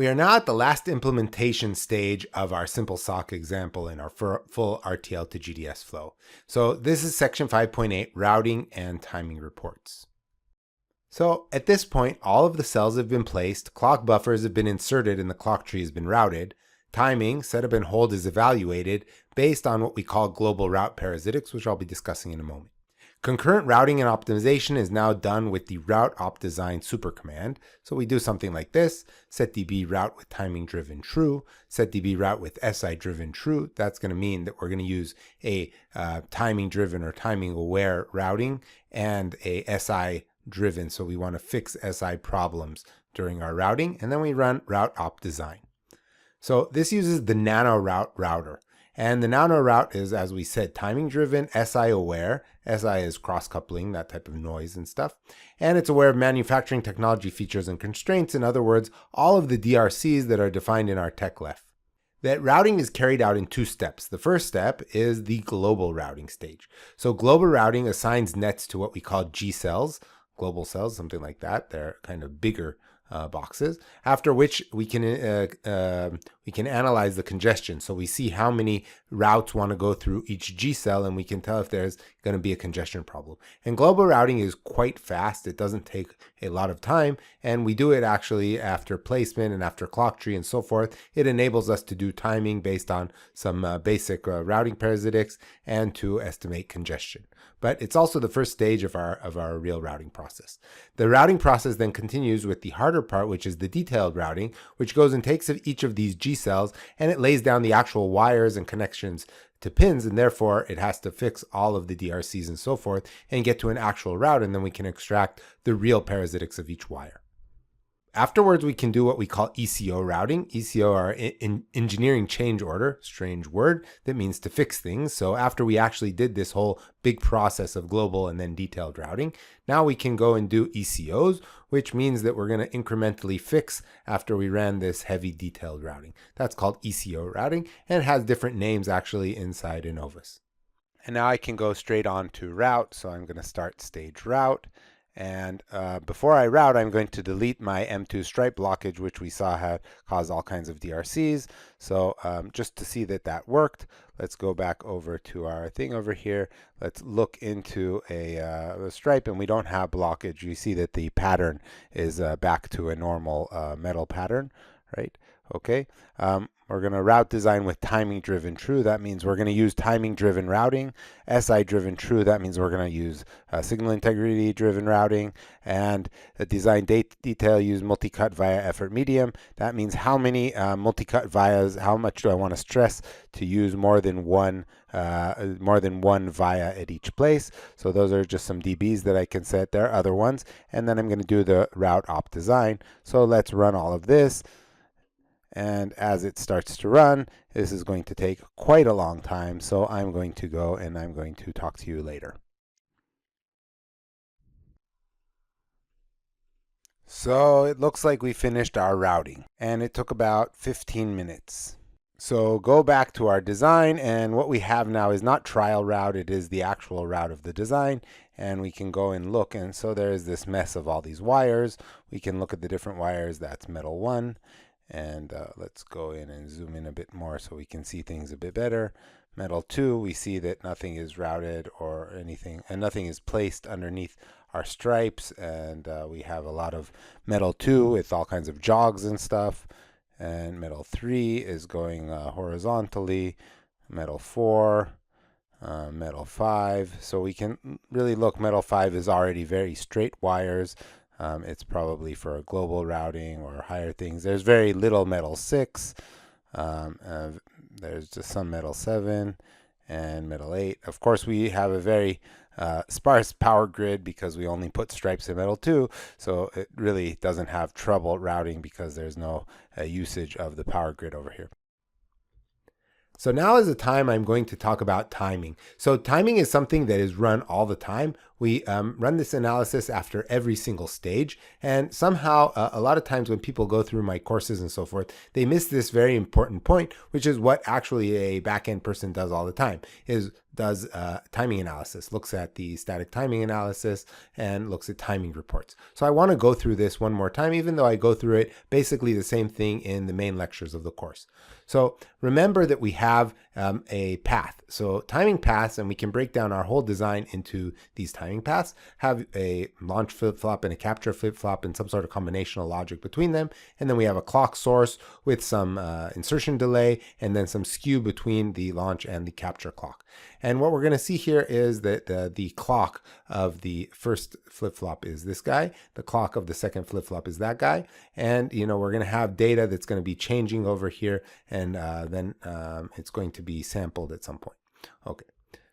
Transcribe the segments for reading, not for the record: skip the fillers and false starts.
We are now at the last implementation stage of our simple SoC example in our full RTL2GDS flow. So this is section 5.8, routing and timing reports. So at this point, all of the cells have been placed, clock buffers have been inserted, and the clock tree has been routed. Timing, setup and hold, is evaluated based on what we call global route parasitics, which I'll be discussing in a moment. Concurrent routing and optimization is now done with the route op design super command. So we do something like this: set db route with timing driven true, set db route with SI driven true. That's going to mean that we're going to use a timing driven or timing aware routing and a SI driven. So we want to fix SI problems during our routing, and then we run route op design. So this uses the nano route router. And the nano route is, as we said, timing driven, SI aware. SI is cross coupling, that type of noise and stuff. And it's aware of manufacturing technology features and constraints. In other words, all of the DRCs that are defined in our tech left. That routing is carried out in two steps. The first step is the global routing stage. So global routing assigns nets to what we call G cells, global cells, something like that. They're kind of bigger boxes, after which we can analyze the congestion. So we see how many routes want to go through each G cell, and we can tell if there's going to be a congestion problem. And global routing is quite fast. It doesn't take a lot of time, and we do it actually after placement and after clock tree and so forth. It enables us to do timing based on some basic routing parasitics and to estimate congestion. But it's also the first stage of our real routing process. The routing process then continues with the harder part, which is the detailed routing, which goes and takes each of these G cells and it lays down the actual wires and connections to pins, and therefore it has to fix all of the DRCs and so forth and get to an actual route, and then we can extract the real parasitics of each wire. Afterwards, we can do what we call ECO routing. ECO are engineering change order, strange word that means to fix things. So after we actually did this whole big process of global and then detailed routing, now we can go and do ECOs, which means that we're going to incrementally fix after we ran this heavy detailed routing. That's called ECO routing, and it has different names actually inside Innovus. And now I can go straight on to route. So I'm going to start stage route. And before I route, I'm going to delete my M2 stripe blockage, which we saw had caused all kinds of DRCs. So just to see that that worked, let's go back over to our thing over here. Let's look into a stripe, and we don't have blockage. You see that the pattern is back to a normal metal pattern, right? Okay. We're going to route design with timing driven true. That means we're going to use timing driven routing. SI driven true. That means we're going to use signal integrity driven routing. And design detail, use multi-cut via effort medium. That means how many multi-cut vias, how much do I want to stress to use more than one via at each place. So those are just some dBs that I can set. There are other ones. And then I'm going to do the route op design. So let's run all of this. And as it starts to run, this is going to take quite a long time. So I'm going to go and I'm going to talk to you later. So it looks like we finished our routing, and it took about 15 minutes. So go back to our design, and what we have now is not trial route, it is the actual route of the design. And we can go and look, and so there is this mess of all these wires. We can look at the different wires. That's metal 1. And let's go in and zoom in a bit more so we can see things a bit better. Metal 2, we see that nothing is routed or anything, and nothing is placed underneath our stripes. And we have a lot of metal 2 with all kinds of jogs and stuff. And metal 3 is going horizontally. Metal 4, metal 5. So we can really look, metal 5 is already very straight wires. It's probably for global routing or higher things. There's very little metal 6. There's just some metal 7 and metal 8. Of course, we have a very sparse power grid because we only put stripes in metal 2. So it really doesn't have trouble routing because there's no usage of the power grid over here. So now is the time I'm going to talk about timing. So timing is something that is run all the time. We run this analysis after every single stage. And somehow, a lot of times when people go through my courses and so forth, they miss this very important point, which is what actually a back-end person does all the time, is does timing analysis, looks at the static timing analysis and looks at timing reports. So I want to go through this one more time, even though I go through it basically the same thing in the main lectures of the course. So remember that we have a path. So timing paths, and we can break down our whole design into these timing paths, have a launch flip-flop and a capture flip-flop and some sort of combinational logic between them. And then we have a clock source with some insertion delay and then some skew between the launch and the capture clock. And what we're going to see here is that the clock of the first flip-flop is this guy. The clock of the second flip-flop is that guy. And, you know, we're going to have data that's going to be changing over here, and then it's going to be sampled at some point. Okay,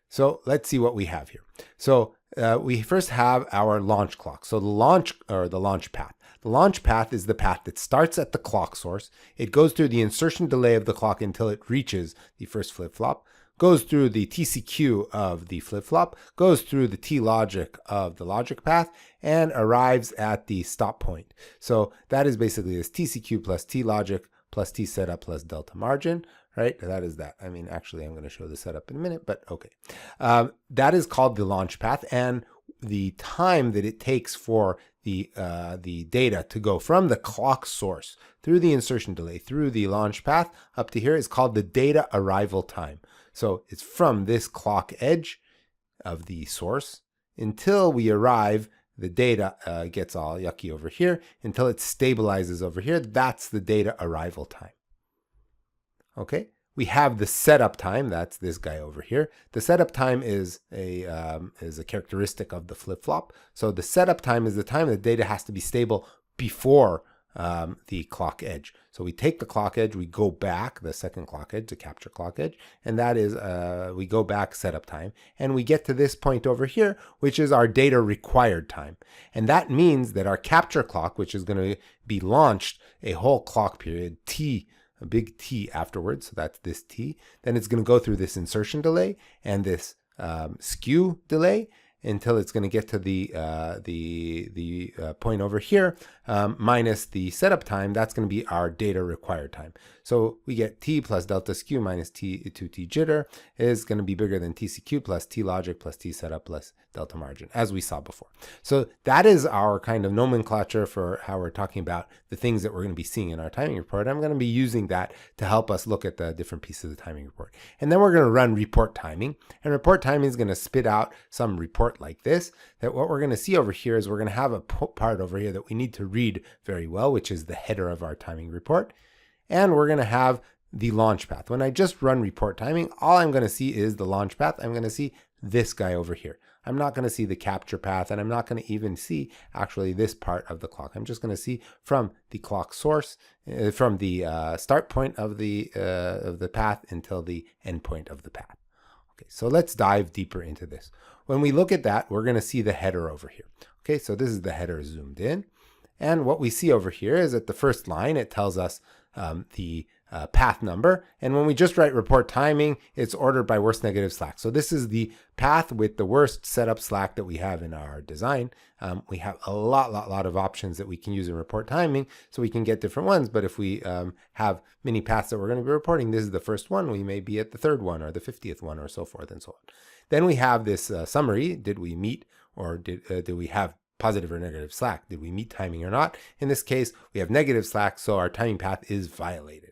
so let's see what we have here. So we first have our launch clock. So the launch, or the launch path. The launch path is the path that starts at the clock source. It goes through the insertion delay of the clock until it reaches the first flip-flop, goes through the TCQ of the flip-flop, goes through the T-logic of the logic path, and arrives at the stop point. So that is basically this TCQ plus T-logic plus T-setup plus delta margin, right? That is that. I mean, actually, I'm going to show the setup in a minute, but okay. That is called the launch path, and the time that it takes for the data to go from the clock source through the insertion delay, through the launch path up to here is called the data arrival time. So it's from this clock edge of the source until we arrive, the data gets all yucky over here, until it stabilizes over here. That's the data arrival time. Okay, we have the setup time. That's this guy over here. The setup time is a characteristic of the flip-flop. So the setup time is the time the data has to be stable before the clock edge. So we take the clock edge, we go back, the second clock edge, the capture clock edge, and that is, we go back setup time, and we get to this point over here, which is our data required time. And that means that our capture clock, which is going to be launched a whole clock period, T, a big T afterwards, so that's this T, then it's going to go through this insertion delay and this skew delay, until it's going to get to the point over here, minus the setup time. That's going to be our data required time. So we get T plus delta skew minus T2T jitter is going to be bigger than TCQ plus T logic plus T setup plus delta margin, as we saw before. So that is our kind of nomenclature for how we're talking about the things that we're going to be seeing in our timing report. I'm going to be using that to help us look at the different pieces of the timing report. And then we're going to run report timing, and report timing is going to spit out some report like this, that what we're going to see over here is we're going to have a part over here that we need to read very well, which is the header of our timing report. And we're going to have the launch path. When I just run report timing, all I'm going to see is the launch path. I'm going to see this guy over here. I'm not going to see the capture path, and I'm not going to even see actually this part of the clock. I'm just going to see from the clock source, from the start point of the path until the end point of the path. Okay, so let's dive deeper into this. When we look at that, we're going to see the header over here. Okay, so this is the header zoomed in. And what we see over here is at the first line, it tells us the path number. And when we just write report timing, it's ordered by worst negative slack. So this is the path with the worst setup slack that we have in our design. We have a lot of options that we can use in report timing, so we can get different ones. But if we have many paths that we're going to be reporting, this is the first one. We may be at the third one or the 50th one or so forth and so on. Then we have this summary. Did we meet, or did we have positive or negative slack? Did we meet timing or not? In this case, we have negative slack, so our timing path is violated.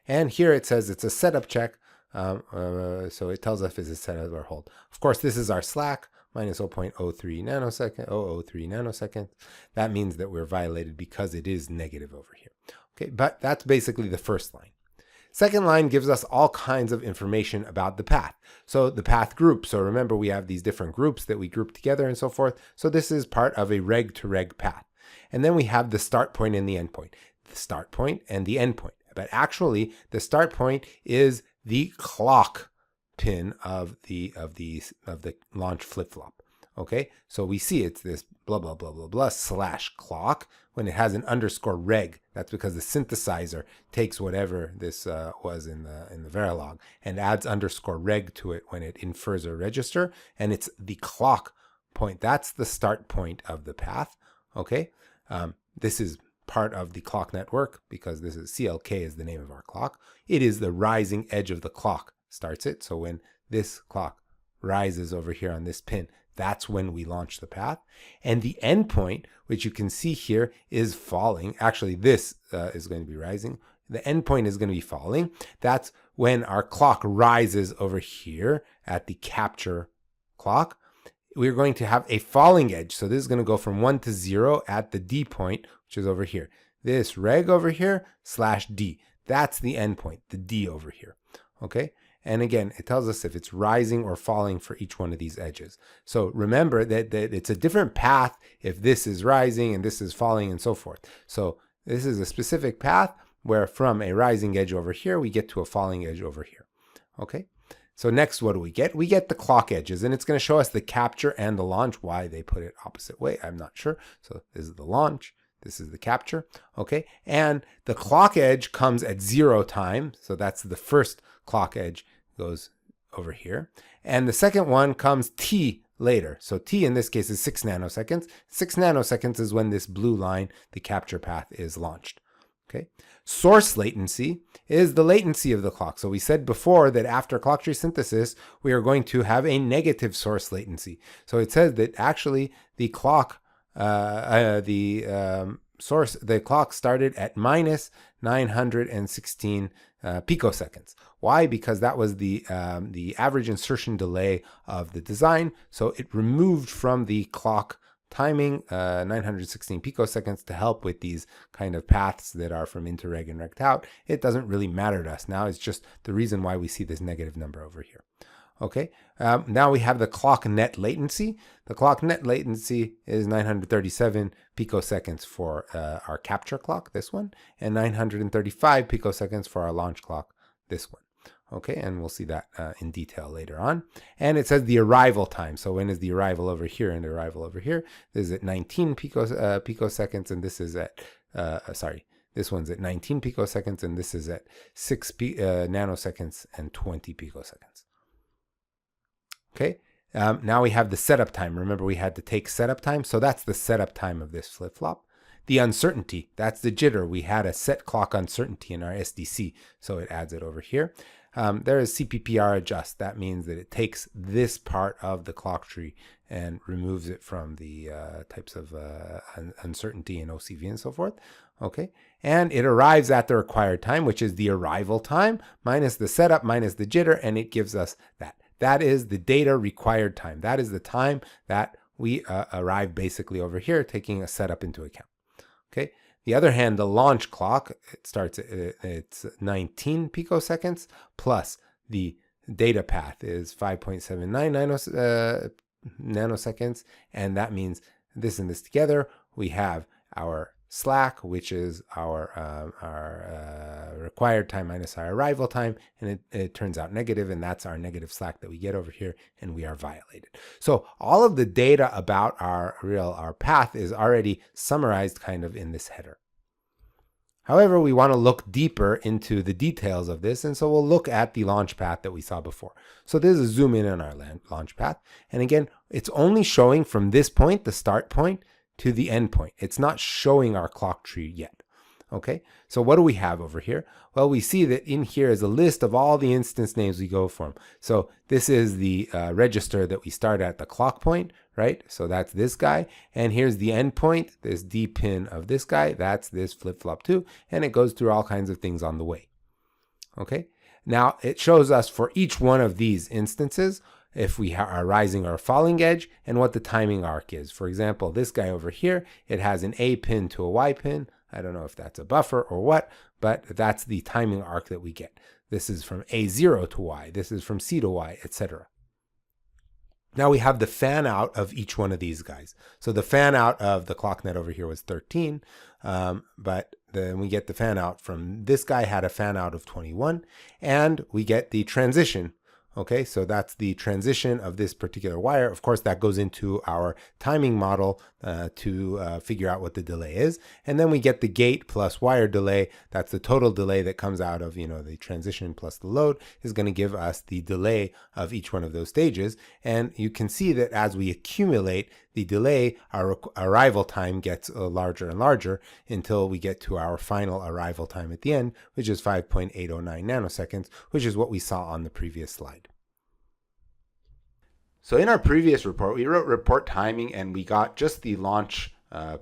And here it says it's a setup check, so it tells us if it's a setup or hold. Of course, this is our slack, minus 0.03 nanosecond, 0.03 nanoseconds. That means that we're violated because it is negative over here. Okay, but that's basically the first line. Second line gives us all kinds of information about the path. So the path group. So remember, we have these different groups that we group together and so forth. So this is part of a reg to reg path. And then we have the start point and the end point. The start point and the end point. But actually, the start point is the clock pin of the launch flip-flop. Okay, so we see it's this blah blah blah blah blah / clock. When it has an underscore reg, that's because the synthesizer takes whatever this was in the Verilog and adds underscore reg to it when it infers a register, and it's the clock point. That's the start point of the path. Okay, this is part of the clock network because this is CLK is the name of our clock. It is the rising edge of the clock starts it. So when this clock rises over here on this pin, that's when we launch the path. And the endpoint, which you can see here, is falling. Actually, this is going to be rising. The endpoint is going to be falling. That's when our clock rises over here at the capture clock. We're going to have a falling edge. So this is going to go from 1 to 0 at the D point, which is over here. This reg over here /D. That's the endpoint, the D over here. Okay? And again, it tells us if it's rising or falling for each one of these edges. So remember that it's a different path if this is rising and this is falling and so forth. So this is a specific path where from a rising edge over here, we get to a falling edge over here. Okay? So next, what do we get? We get the clock edges, and it's going to show us the capture and the launch. Why they put it opposite way, I'm not sure. So this is the launch. This is the capture. Okay? And the clock edge comes at 0 time. So that's the first clock edge goes over here. And the second one comes T later. So T in this case is 6 nanoseconds. 6 nanoseconds is when this blue line, the capture path, is launched. Okay. Source latency is the latency of the clock. So we said before that after clock tree synthesis, we are going to have a negative source latency. So it says that actually the clock, the clock started at minus 916 picoseconds. Why? Because that was the average insertion delay of the design. So it removed from the clock timing 916 picoseconds to help with these kind of paths that are from interreg and rect out. It doesn't really matter to us now. It's just the reason why we see this negative number over here. Okay, now we have the clock net latency. The clock net latency is 937 picoseconds for our capture clock, this one, and 935 picoseconds for our launch clock, this one. Okay, and we'll see that in detail later on. And it says the arrival time. So when is the arrival over here and the arrival over here? This is at 19 picoseconds, and this is at, this one's at 19 picoseconds, and this is at 6 nanoseconds and 20 picoseconds. Okay, now we have the setup time. Remember, we had to take setup time. So that's the setup time of this flip-flop. The uncertainty, that's the jitter. We had a set clock uncertainty in our SDC, so it adds it over here. There is CPPR adjust. That means that it takes this part of the clock tree and removes it from the types of uncertainty and OCV and so forth. Okay, and it arrives at the required time, which is the arrival time minus the setup minus the jitter, and it gives us that. That is the data required time. That is the time that we arrive basically over here, taking a setup into account. Okay. The other hand, the launch clock, it starts at it's 19 picoseconds plus the data path is 5.79 nanoseconds, and that means this and this together, we have our slack, which is our required time minus our arrival time, and it turns out negative, and that's our negative slack that we get over here, and we are violated. So all of the data about our path is already summarized kind of in this header. However, we want to look deeper into the details of this, and so we'll look at the launch path that we saw before. So this is a zoom in on our launch path, and again, it's only showing from this point, the start point, to the end point. It's not showing our clock tree yet. Okay, so what do we have over here? Well, we see that in here is a list of all the instance names we go from. So this is the register that we start at the clock point, right? So that's this guy. And here's the end point, this D pin of this guy. That's this flip-flop 2. And it goes through all kinds of things on the way. Okay, now it shows us for each one of these instances if we are rising or falling edge and what the timing arc is. For example, this guy over here, it has an A pin to a Y pin. I don't know if that's a buffer or what, but that's the timing arc that we get. This is from A0 to Y. This is from C to Y, etc. Now we have the fan out of each one of these guys. So the fan out of the clock net over here was 13, but then we get the fan out from this guy had a fan out of 21, and we get the transition. Okay, so that's the transition of this particular wire. Of course, that goes into our timing model to figure out what the delay is. And then we get the gate plus wire delay. That's the total delay that comes out of, the transition plus the load is going to give us the delay of each one of those stages. And you can see that as we accumulate the delay, our arrival time gets larger and larger until we get to our final arrival time at the end, which is 5.809 nanoseconds, which is what we saw on the previous slide. So in our previous report, we wrote report timing and we got just the launch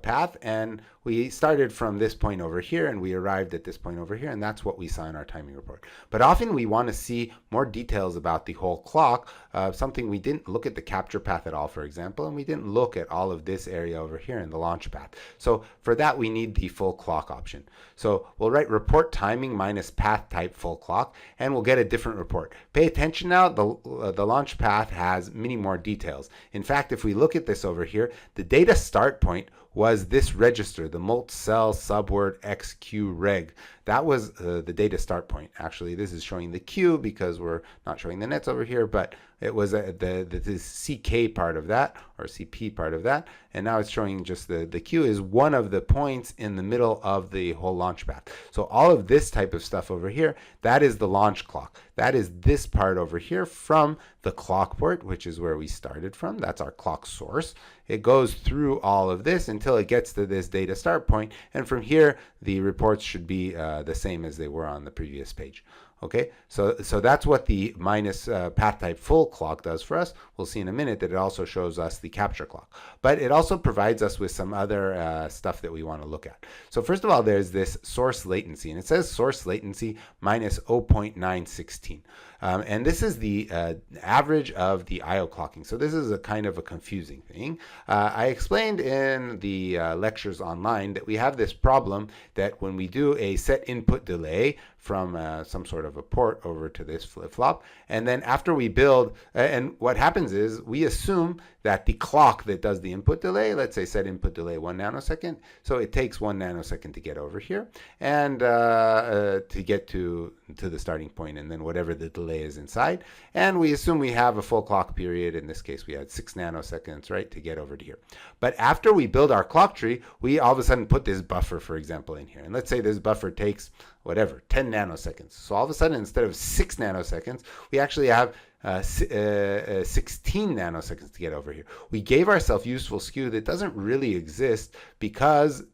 path, and we started from this point over here and we arrived at this point over here, and that's what we saw in our timing report. But often we want to see more details about the whole clock, something we didn't look at the capture path at all, for example, and we didn't look at all of this area over here in the launch path. So for that we need the full clock option. So we'll write report timing minus path type full clock, and we'll get a different report. Pay attention now, the launch path has many more details. In fact, if we look at this over here, the data start point was this register, the mult cell subword xqreg. That was the data start point. Actually, this is showing the Q because we're not showing the nets over here, but it was the CK part of that, or CP part of that, and now it's showing just the Q is one of the points in the middle of the whole launch path. So all of this type of stuff over here, that is the launch clock. That is this part over here from the clock port, which is where we started from. That's our clock source. It goes through all of this until it gets to this data start point, and from here the reports should be the same as they were on the previous page. Okay, so that's what the minus path type full clock does for us. We'll see in a minute that it also shows us the capture clock, but it also provides us with some other stuff that we want to look at. So first of all, there's this source latency, and it says source latency minus 0.916. And this is the average of the I/O clocking. So this is a kind of a confusing thing. I explained in the lectures online that we have this problem that when we do a set input delay from some sort of a port over to this flip-flop, and then after we build, and what happens is we assume that the clock that does the input delay, let's say set input delay 1 nanosecond, so it takes 1 nanosecond to get over here, and to get to the starting point, and then whatever the delay is inside, and we assume we have a full clock period. In this case we had 6 nanoseconds, right, to get over to here. But after we build our clock tree, we all of a sudden put this buffer, for example, in here, and let's say this buffer takes whatever 10 nanoseconds. So all of a sudden, instead of 6 nanoseconds, we actually have 16 nanoseconds to get over here. We gave ourselves useful skew that doesn't really exist because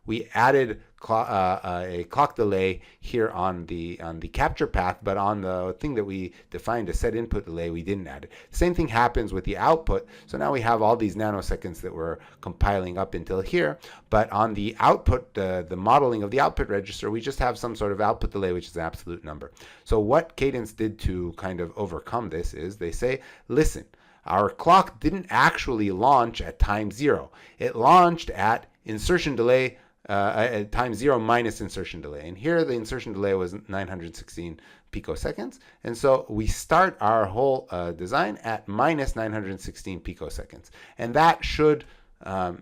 we added a clock delay here on the capture path, but on the thing that we defined a set input delay, we didn't add it. The same thing happens with the output. So now we have all these nanoseconds that we're compiling up until here, but on the output, the modeling of the output register, we just have some sort of output delay, which is an absolute number. So what Cadence did to kind of overcome this is they say, listen, our clock didn't actually launch at time 0. It launched at insertion delay at time 0 minus insertion delay. And here the insertion delay was 916 picoseconds. And so we start our whole design at minus 916 picoseconds. And that should,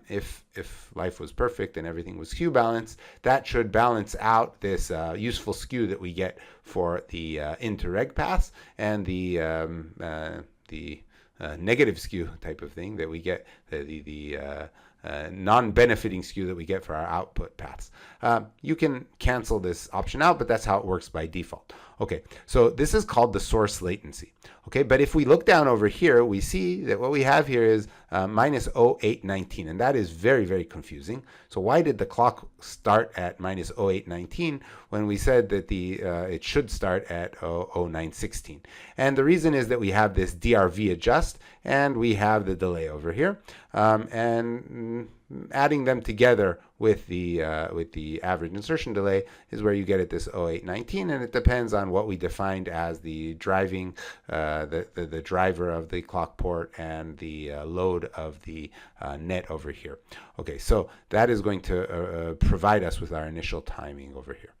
if life was perfect and everything was skew balanced, that should balance out this useful skew that we get for the interreg paths and the negative skew type of thing that we get, the non-benefiting skew that we get for our output paths. You can cancel this option out, but that's how it works by default. Okay, so this is called the source latency. Okay, but if we look down over here, we see that what we have here is minus 0819, and that is very, very confusing. So why did the clock start at minus 0819 when we said that it should start at 0916? And the reason is that we have this DRV adjust, and we have the delay over here, and adding them together with the average insertion delay is where you get at this 0819, and it depends on what we defined as the driving, the driver of the clock port and the load of the net over here. Okay, so that is going to provide us with our initial timing over here.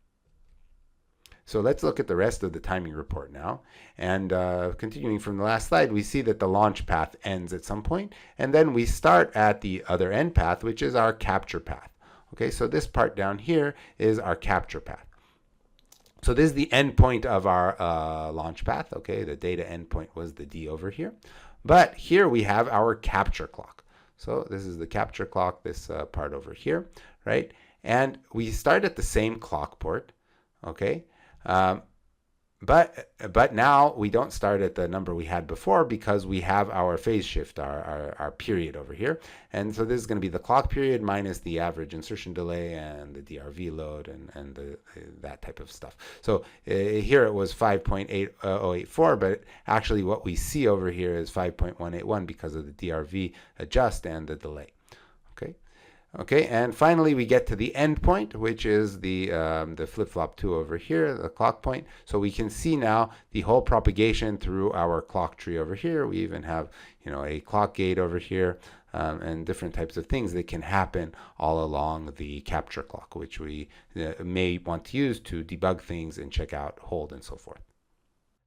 So let's look at the rest of the timing report now. And continuing from the last slide, we see that the launch path ends at some point, and then we start at the other end path, which is our capture path. Okay, so this part down here is our capture path. So this is the end point of our launch path. Okay, the data endpoint was the D over here. But here we have our capture clock. So this is the capture clock, this part over here, right? And we start at the same clock port, okay? But now we don't start at the number we had before because we have our phase shift, our period over here. And so this is going to be the clock period minus the average insertion delay and the DRV load and that type of stuff. So here it was 5.8084, but actually what we see over here is 5.181 because of the DRV adjust and the delay. Okay, and finally we get to the end point, which is the flip-flop 2 over here, the clock point. So we can see now the whole propagation through our clock tree over here. We even have, a clock gate over here, and different types of things that can happen all along the capture clock, which we may want to use to debug things and check out hold and so forth.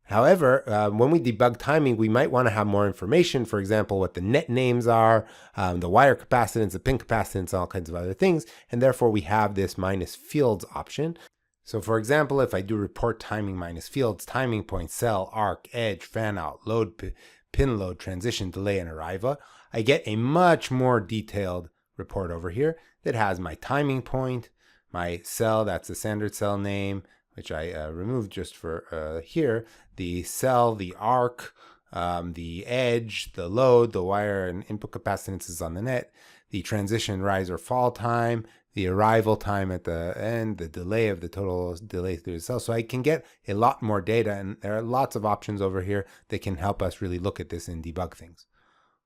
However, when we debug timing, we might want to have more information, for example, what the net names are, the wire capacitance, the pin capacitance, all kinds of other things, and therefore we have this minus fields option. So for example, if I do report timing minus fields, timing point, cell, arc, edge, fan out, load, pin load, transition, delay, and arrival, I get a much more detailed report over here that has my timing point, my cell, that's the standard cell name, which I removed just for here, the cell, the arc, the edge, the load, the wire and input capacitances on the net, the transition rise or fall time, the arrival time at the end, the delay of the total delay through the cell. So I can get a lot more data, and there are lots of options over here that can help us really look at this and debug things.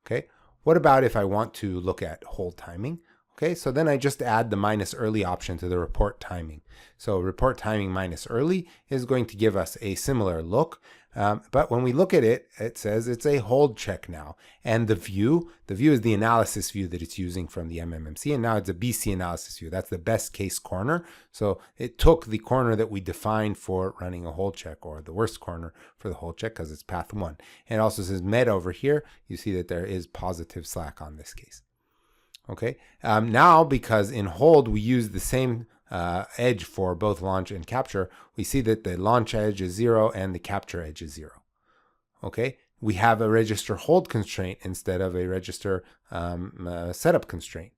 Okay, what about if I want to look at hold timing? Okay, so then I just add the minus early option to the report timing. So report timing minus early is going to give us a similar look. But when we look at it, it says it's a hold check now. And the view is the analysis view that it's using from the MMMC. And now it's a BC analysis view. That's the best case corner. So it took the corner that we defined for running a hold check, or the worst corner for the hold check because it's path 1. And it also says med over here. You see that there is positive slack on this case. Okay, now because in hold we use the same edge for both launch and capture, we see that the launch edge is 0 and the capture edge is 0. Okay, we have a register hold constraint instead of a register setup constraint.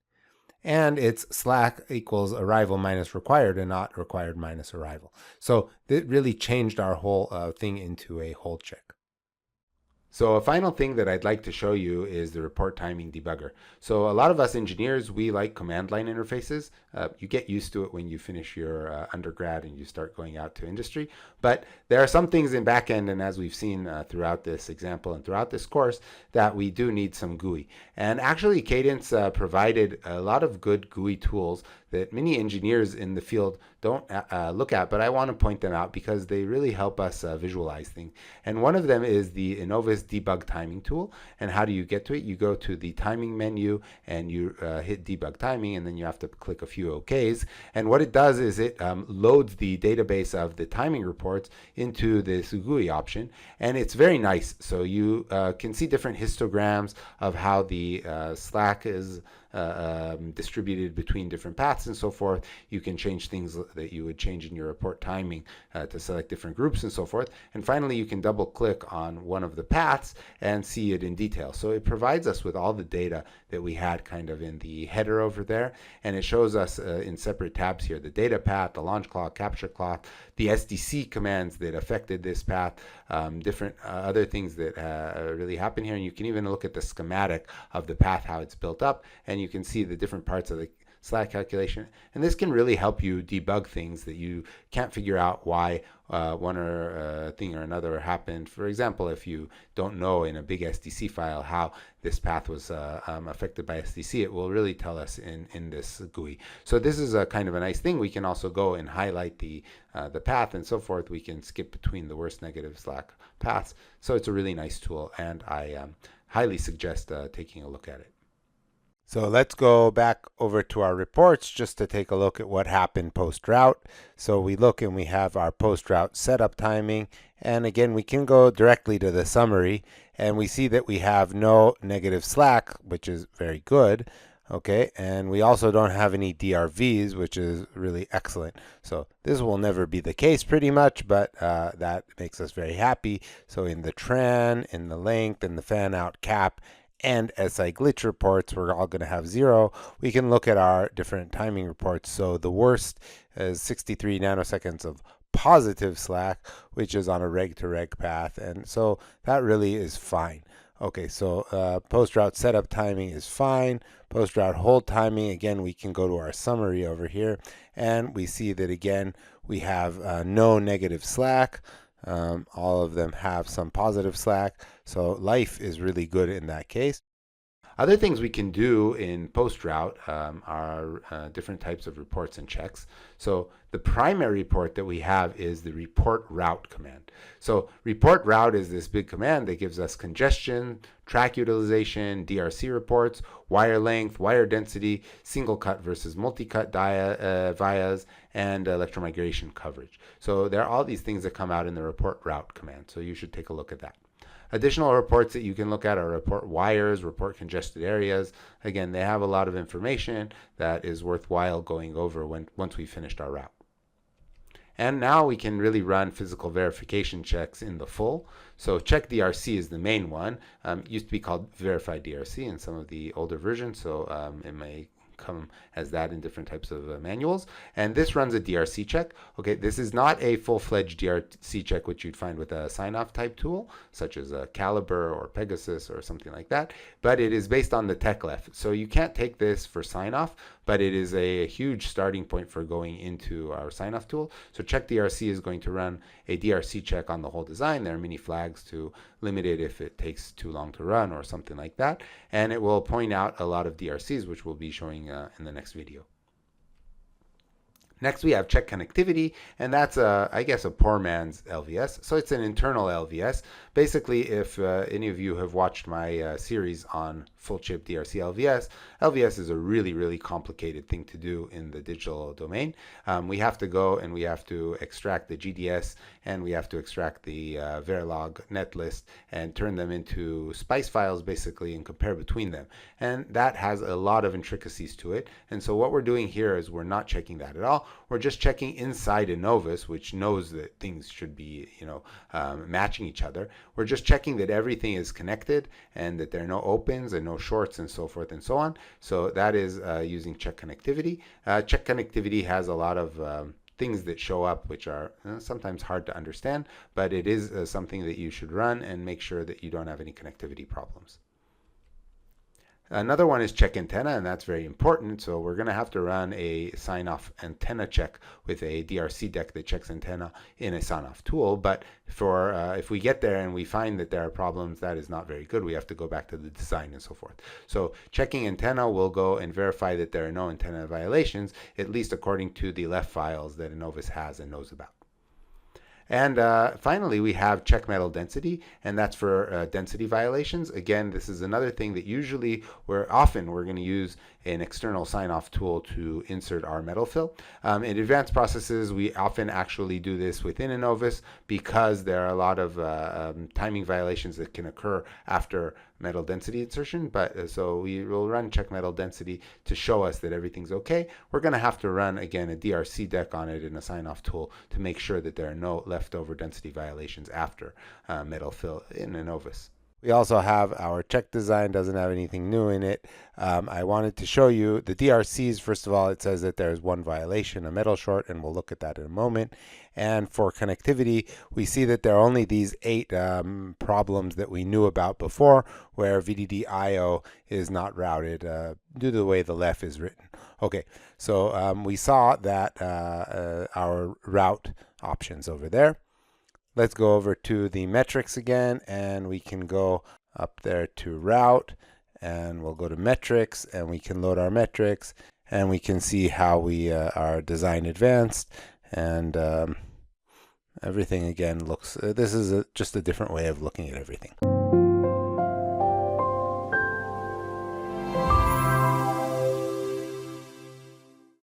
And it's slack equals arrival minus required and not required minus arrival. So it really changed our whole thing into a hold check. So a final thing that I'd like to show you is the report timing debugger. So a lot of us engineers, we like command line interfaces. You get used to it when you finish your undergrad and you start going out to industry. But there are some things in backend, and as we've seen throughout this example and throughout this course, that we do need some GUI. And actually Cadence provided a lot of good GUI tools that many engineers in the field don't look at, but I want to point them out because they really help us visualize things. And one of them is the Innovus debug timing tool. And how do you get to it? You go to the timing menu and you hit debug timing, and then you have to click a few OKs. And what it does is it loads the database of the timing reports into this GUI option, and it's very nice. So you can see different histograms of how the slack is distributed between different paths and so forth. You can change things that you would change in your report timing to select different groups and so forth. And finally, you can double click on one of the paths and see it in detail. So it provides us with all the data that we had kind of in the header over there, and it shows us in separate tabs here the data path, the launch clock, capture clock, the SDC commands that affected this path, different other things that really happen here. And you can even look at the schematic of the path, how it's built up, and you can see the different parts of the slack calculation. And this can really help you debug things that you can't figure out why one thing or another happened. For example, if you don't know in a big SDC file how this path was affected by SDC, it will really tell us in this GUI. So this is a kind of a nice thing. We can also go and highlight the path and so forth. We can skip between the worst negative slack paths. So it's a really nice tool, and I highly suggest taking a look at it. So let's go back over to our reports just to take a look at what happened post-route. So we look and we have our post-route setup timing. And again, we can go directly to the summary, and we see that we have no negative slack, which is very good. Okay, and we also don't have any DRVs, which is really excellent. So this will never be the case pretty much, but that makes us very happy. So in the tran, in the length, in the fan out cap, and SI glitch reports, we're all going to have 0. We can look at our different timing reports. So the worst is 63 nanoseconds of positive slack, which is on a reg-to-reg path, and so that really is fine. Okay, so post-route setup timing is fine. Post-route hold timing, again, we can go to our summary over here, and we see that, again, we have no negative slack. All of them have some positive slack, so life is really good in that case. Other things we can do in post-route are different types of reports and checks. So the primary report that we have is the report route command. So report route is this big command that gives us congestion, track utilization, DRC reports, wire length, wire density, single cut versus multi-cut vias, and electromigration coverage. So there are all these things that come out in the report route command. So you should take a look at that. Additional reports that you can look at are report wires, report congested areas. Again, they have a lot of information that is worthwhile going over once we finished our route. And now we can really run physical verification checks in the full. So check DRC is the main one. It used to be called verify DRC in some of the older versions, so it may come as that in different types of manuals. And this runs a DRC check. Okay, this is not a full-fledged DRC check which you'd find with a sign-off type tool, such as a Calibre or Pegasus or something like that, but it is based on the tech-lef. So you can't take this for sign-off, but it is a huge starting point for going into our sign-off tool. So check DRC is going to run a DRC check on the whole design. There are many flags to limit it if it takes too long to run or something like that. And it will point out a lot of DRCs, which we'll be showing in the next video. Next, we have check connectivity, and that's, I guess, a poor man's LVS. So it's an internal LVS. Basically, if any of you have watched my series on full chip DRC LVS, LVS is a really, really complicated thing to do in the digital domain. We have to go and we have to extract the GDS, and we have to extract the Verilog netlist and turn them into SPICE files, basically, and compare between them. And that has a lot of intricacies to it. And so what we're doing here is we're not checking that at all. We're just checking inside Innovus, which knows that things should be, matching each other. We're just checking that everything is connected and that there are no opens and no shorts and so forth and so on. So that is using check connectivity. Check connectivity has a lot of things that show up which are sometimes hard to understand, but it is something that you should run and make sure that you don't have any connectivity problems. Another one is check antenna, and that's very important. So we're going to have to run a sign-off antenna check with a DRC deck that checks antenna in a sign-off tool. But for if we get there and we find that there are problems, that is not very good. We have to go back to the design and so forth. So checking antenna will go and verify that there are no antenna violations, at least according to the left files that Innovus has and knows about. And finally, we have check metal density, and that's for density violations. Again, this is another thing that usually we're going to use an external sign-off tool to insert our metal fill. In advanced processes, we often actually do this within Innovus because there are a lot of timing violations that can occur after metal density insertion. But so we will run check metal density to show us that everything's okay. We're going to have to run, again, a DRC deck on it in a sign-off tool to make sure that there are no leftover density violations after metal fill in Innovus. We also have our check design, doesn't have anything new in it. I wanted to show you the DRCs. First of all, it says that there's one violation, a metal short, and we'll look at that in a moment. And for connectivity, we see that there are only these 8 problems that we knew about before, where VDD IO is not routed due to the way the left is written. Okay, so we saw that our route options over there. Let's go over to the metrics again, and we can go up there to route, and we'll go to metrics, and we can load our metrics, and we can see how we are design advanced, and everything again looks, this is just a different way of looking at everything.